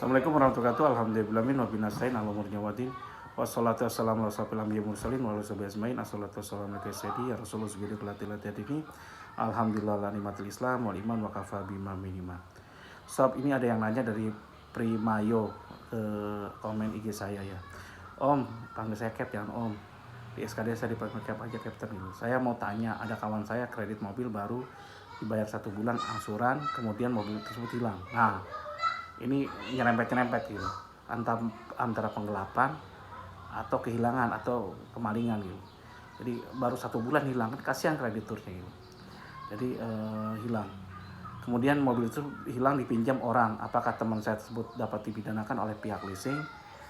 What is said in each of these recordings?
Assalamualaikum warahmatullahi wabarakatuh. Alhamdulillahirabbil alamin wa binastain ala umurnya wadin. Wassalatu wassalamu ala asyrofil anbiya'i mursalin wa ala sahbihi ajmain. Assalatu wassalamu ala sayyidi ya Rasulullah subhanahu wa Alhamdulillah la nikmatul Islam wal iman wa kafa bima minima. Sob, ini ada yang nanya dari Primayo ke komen IG saya ya. Om, panggil saya Cap jangan Om. Di SKD saya dipanggil Cap aja Captain ini. Saya mau tanya, ada kawan saya kredit mobil baru dibayar 1 bulan angsuran, kemudian mobil tersebut hilang. Nah, ini nyerempet gitu, antara penggelapan atau kehilangan atau kemalingan gitu. Jadi baru 1 bulan hilang, kan kasihan krediturnya gitu. Jadi hilang. Kemudian mobil itu hilang dipinjam orang. Apakah teman saya tersebut dapat dipidanakan oleh pihak leasing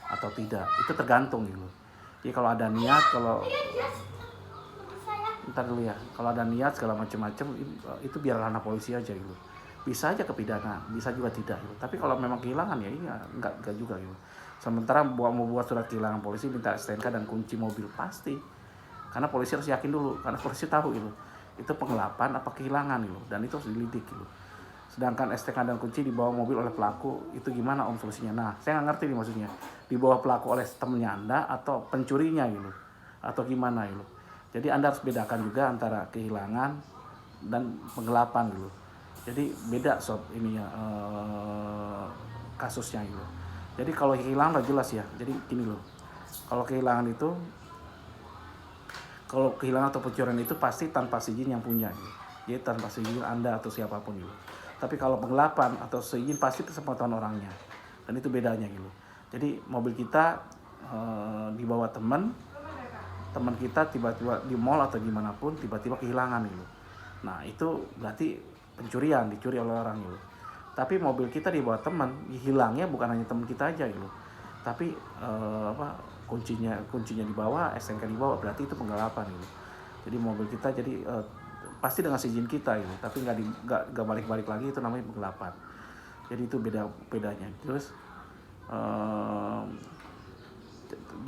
atau tidak? Itu tergantung gitu. Jadi kalau ada niat, ntar dulu ya, kalau ada niat segala macam-macam itu biar ranah polisi aja gitu. Bisa aja kepidana, bisa juga tidak gitu. Tapi kalau memang kehilangan ya ini enggak juga gitu. Sementara mau buat surat kehilangan, polisi minta STNK dan kunci mobil pasti. Karena polisi harus yakin dulu, karena polisi tahu gitu. Itu penggelapan apa kehilangan gitu, dan itu harus dilidik gitu. Sedangkan STNK dan kunci dibawa mobil oleh pelaku, itu gimana Om solusinya? Nah, saya nggak ngerti nih maksudnya. Dibawa pelaku oleh temennya Anda atau pencurinya gitu, atau gimana gitu. Jadi Anda harus bedakan juga antara kehilangan dan penggelapan gitu. Jadi beda sob ini ya kasusnya gitu. Jadi kalau kehilangan udah jelas ya. Jadi gini loh. Kalau kehilangan atau pencurian itu pasti tanpa izin yang punya gitu. Jadi tanpa izin Anda atau siapapun gitu. Tapi kalau penggelapan atau seizin pasti kesepakatan orangnya. Dan itu bedanya gitu. Jadi mobil kita dibawa teman kita tiba-tiba di mall atau gimana pun tiba-tiba kehilangan gitu. Nah, itu berarti pencurian, dicuri oleh orang gitu. Tapi mobil kita dibawa teman, hilangnya bukan hanya teman kita aja gitu. Tapi kuncinya dibawa, STNK dibawa, berarti itu penggelapan gitu. Jadi mobil kita pasti dengan izin kita gitu, tapi nggak balik-balik lagi, itu namanya penggelapan. Jadi itu bedanya. Terus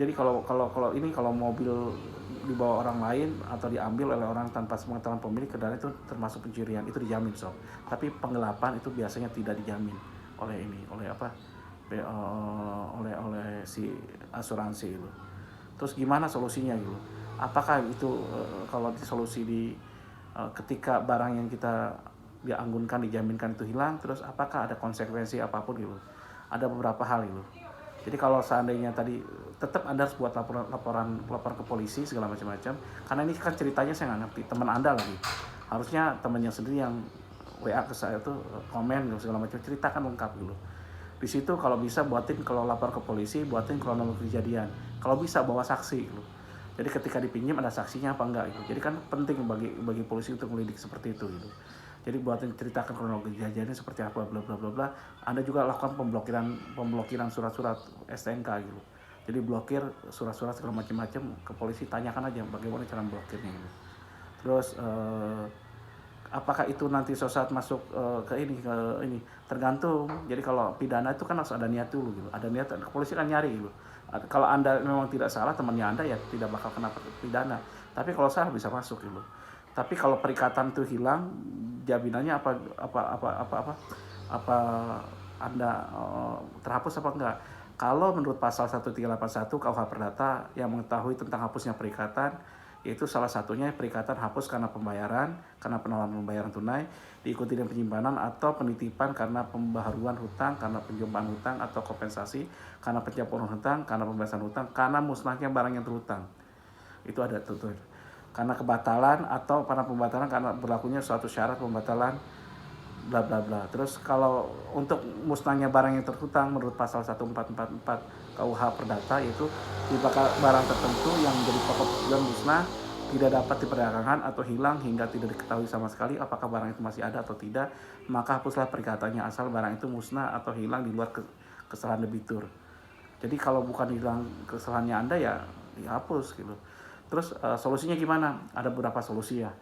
jadi kalau mobil dibawa orang lain atau diambil oleh orang tanpa sepengetahuan pemilik kendaraan itu termasuk pencurian, itu dijamin sob. Tapi penggelapan itu biasanya tidak dijamin oleh si asuransi itu. Terus gimana solusinya gitu? Apakah itu kalau solusi ketika barang yang kita dianggunkan dijaminkan itu hilang, terus apakah ada konsekuensi apapun gitu? Ada beberapa hal gitu. Jadi kalau seandainya tadi tetap Anda harus buat laporan ke polisi segala macam-macam, karena ini kan ceritanya saya nggak ngerti, teman Anda lagi. Harusnya temannya sendiri yang WA ke saya tuh komen segala macam, ceritakan lengkap dulu. Di situ kalau bisa kalau lapor ke polisi buatin kronologi kejadian. Kalau bisa bawa saksi gitu. Jadi ketika dipinjam ada saksinya apa enggak gitu. Jadi kan penting bagi polisi untuk melidik seperti itu gitu. Jadi buatin ceritakan kronologi kejadiannya seperti apa bla bla bla bla. Anda juga lakukan pemblokiran surat-surat STNK gitu. Jadi blokir surat-surat segala macam-macam ke polisi, tanyakan aja bagaimana cara blokirnya gitu. Terus apakah itu nanti suatu saat masuk ke ini tergantung. Jadi kalau pidana itu kan harus ada niat dulu gitu. Ada niat, polisi kan nyari gitu. Kalau Anda memang tidak salah, temannya Anda ya tidak bakal kena pidana. Tapi kalau salah bisa masuk gitu. Tapi kalau perikatan itu hilang, jaminannya apa Anda terhapus apa enggak? Kalau menurut pasal 1381 KUH Perdata yang mengetahui tentang hapusnya perikatan, yaitu salah satunya perikatan hapus karena penolakan pembayaran tunai, diikuti dengan penyimpanan atau penitipan karena pembaharuan hutang, karena penjumpaaan hutang atau kompensasi, karena pencabutan hutang, karena pembebasan hutang, karena musnahnya barang yang terhutang. Itu ada tutur. Karena kebatalan atau karena pembatalan karena berlakunya suatu syarat pembatalan bla bla bla. Terus kalau untuk musnahnya barang yang terhutang menurut pasal 1444 KUH Perdata, yaitu di barang tertentu yang menjadi pokok tujuan musnah tidak dapat diperdagangkan atau hilang hingga tidak diketahui sama sekali apakah barang itu masih ada atau tidak, maka hapuslah perikatannya asal barang itu musnah atau hilang di luar kesalahan debitur. Jadi kalau bukan hilang kesalahannya Anda ya dihapus gitu. Terus solusinya gimana? Ada beberapa solusi ya.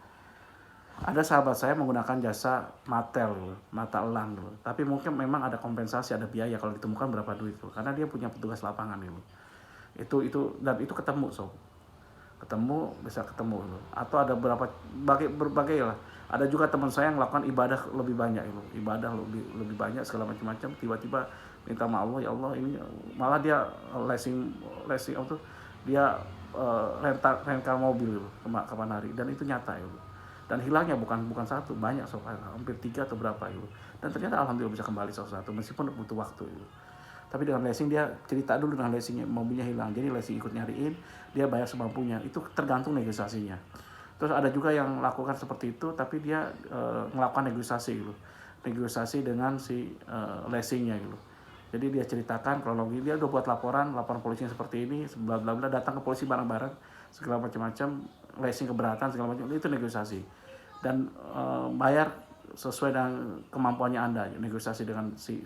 Ada sahabat saya menggunakan jasa mata elang gitu. Tapi mungkin memang ada kompensasi, ada biaya kalau ditemukan berapa duit tuh. Karena dia punya petugas lapangan gitu. Itu ketemu bisa ketemu gitu. Atau ada berbagai lah. Ada juga teman saya yang melakukan ibadah lebih banyak gitu. Ibadah lebih banyak segala macam-macam, tiba-tiba minta sama Allah, ya Allah ini malah dia leasing leasing apa tuh, dia rental mobil gitu, kapan hari, dan itu nyata gitu. Dan hilangnya bukan bukan satu, banyak so, hampir 3 atau berapa gitu. Dan ternyata alhamdulillah bisa kembali satu-satu meskipun butuh waktu gitu. Tapi dengan leasing dia cerita dulu dengan leasingnya, mobilnya hilang, jadi leasing ikut nyariin, dia bayar semampunya, itu tergantung negosiasinya. Terus ada juga yang lakukan seperti itu tapi dia melakukan negosiasi gitu, negosiasi dengan si leasingnya gitu. Jadi dia ceritakan kronologi, dia udah buat laporan polisinya seperti ini, bla bla bla, datang ke polisi bareng-bareng, segala macam-macam, leasing keberatan segala macam, itu negosiasi. Dan bayar sesuai dengan kemampuannya Anda, negosiasi dengan si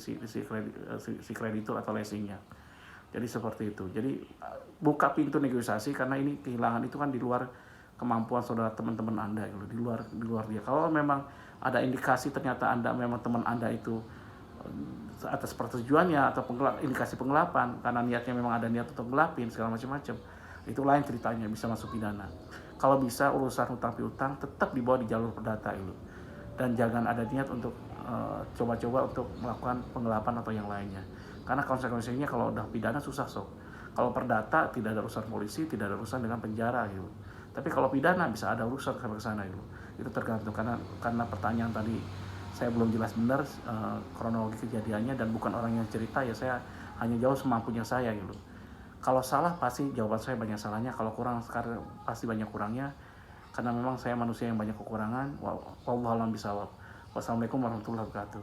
kreditur atau leasingnya. Jadi seperti itu. Jadi buka pintu negosiasi, karena ini kehilangan itu kan di luar kemampuan saudara, teman-teman Anda gitu, di luar dia. Kalau memang ada indikasi ternyata Anda memang teman Anda itu atas persetujuannya atau indikasi penggelapan, karena niatnya memang ada niat untuk gelapin segala macam-macam, itu lain ceritanya, bisa masuk pidana. Kalau bisa urusan hutang piutang tetap dibawa di jalur perdata itu, dan jangan ada niat untuk coba-coba untuk melakukan penggelapan atau yang lainnya, karena konsekuensinya kalau udah pidana susah sok. Kalau perdata tidak ada urusan polisi, tidak ada urusan dengan penjara gitu. Tapi kalau pidana bisa ada urusan ke sana gitu. Itu tergantung, karena pertanyaan tadi saya belum jelas benar kronologi kejadiannya, dan bukan orang yang cerita, ya saya hanya jauh semampunya saya gitu. Kalau salah pasti jawaban saya banyak salahnya, kalau kurang sekarang pasti banyak kurangnya, karena memang saya manusia yang banyak kekurangan. Wallahu a'lam bishawab. Wassalamualaikum warahmatullahi wabarakatuh.